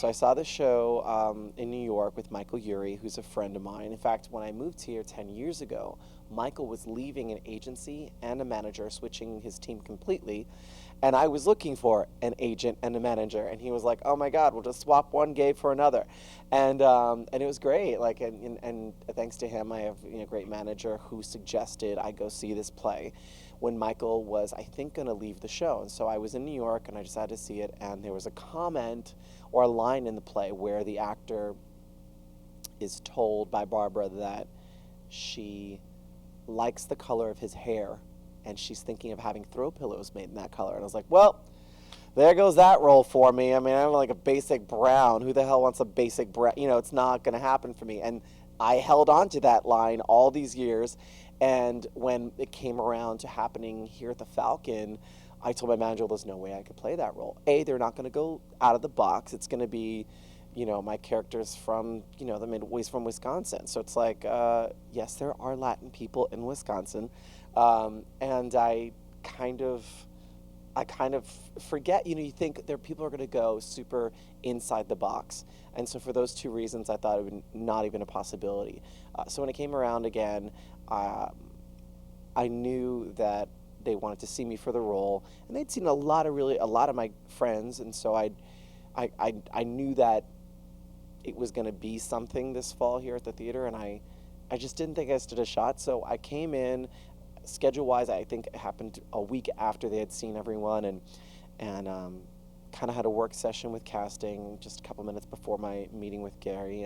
So I saw the show in New York with Michael Urie, who's a friend of mine. In fact, when I moved here 10 years ago, Michael was leaving an agency and a manager, switching his team completely. And I was looking for an agent and a manager, and he was like, "Oh my God, we'll just swap one gay for another," and it was great. Like, and thanks to him, I have a great manager who suggested I go see this play when Michael was, I think, going to leave the show. And so I was in New York, and I decided to see it, and there was a comment or a line in the play where the actor is told by Barbara that she likes the color of his hair, and she's thinking of having throw pillows made in that color. And I was like, well, there goes that role for me. I mean, I'm like a basic brown. Who the hell wants a basic brown? It's not going to happen for me. And I held on to that line all these years. And when it came around to happening here at the Falcon, I told my manager, there's no way I could play that role. They're not going to go out of the box. It's going to be, my character's from, the Midwest, from Wisconsin. So it's like, yes, there are Latin people in Wisconsin. And I kind of forget, you think people are going to go super inside the box. And so for those two reasons, I thought it would not even a possibility. So when it came around again, I knew that they wanted to see me for the role, and they'd seen a lot of my friends. And so I knew that it was going to be something this fall here at the theater. And I just didn't think I stood a shot. So I came in, schedule-wise, I think it happened a week after they had seen everyone, and kind of had a work session with casting just a couple minutes before my meeting with Gary,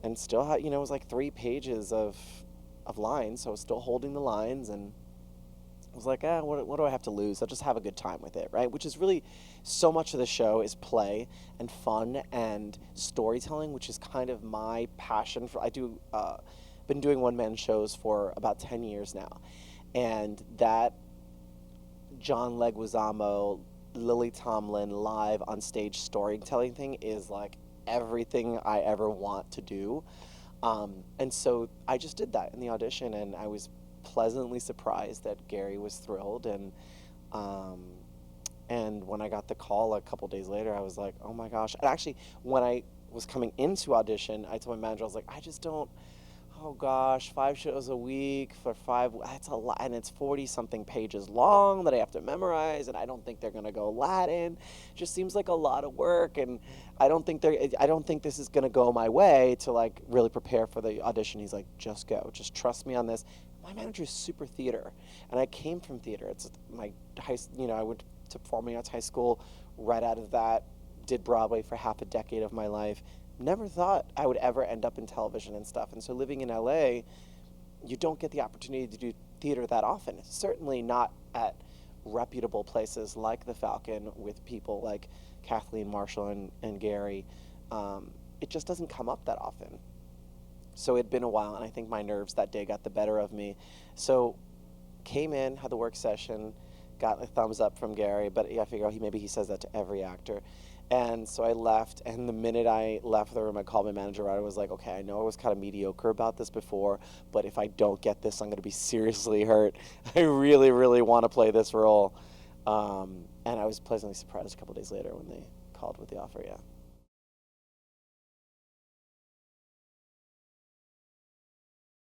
and still had, it was like 3 pages of lines, so I was still holding the lines, and I was like, what do I have to lose? I'll just have a good time with it, right? Which is really, so much of the show is play and fun and storytelling, which is kind of my passion. Been doing one-man shows for about 10 years now, and that John Leguizamo, Lily Tomlin live on stage storytelling thing is like everything I ever want to do, and so I just did that in the audition, and I was pleasantly surprised that Gary was thrilled, and when I got the call a couple days later, I was like, oh my gosh. And actually, when I was coming into audition, I told my manager, I was like, I just don't, oh gosh, 5 shows a week for 5, that's a lot, and it's 40-something pages long that I have to memorize, and I don't think they're gonna go Latin. It just seems like a lot of work, and I don't think this is gonna go my way to like really prepare for the audition. He's like, just go, just trust me on this. My manager is super theater, and I came from theater. It's my I went to performing arts high school. Right out of that, did Broadway for half a decade of my life. Never thought I would ever end up in television and stuff. And so living in LA, you don't get the opportunity to do theater that often. It's certainly not at reputable places like the Falcon with people like Kathleen Marshall and Gary. It just doesn't come up that often. So it'd been a while, and I think my nerves that day got the better of me. So came in, had the work session, got a thumbs up from Gary, but I figured maybe he says that to every actor. And so I left, and the minute I left the room, I called my manager right. I was like, okay, I know I was kind of mediocre about this before, but if I don't get this, I'm going to be seriously hurt. I really, really want to play this role. And I was pleasantly surprised a couple days later when they called with the offer, yeah.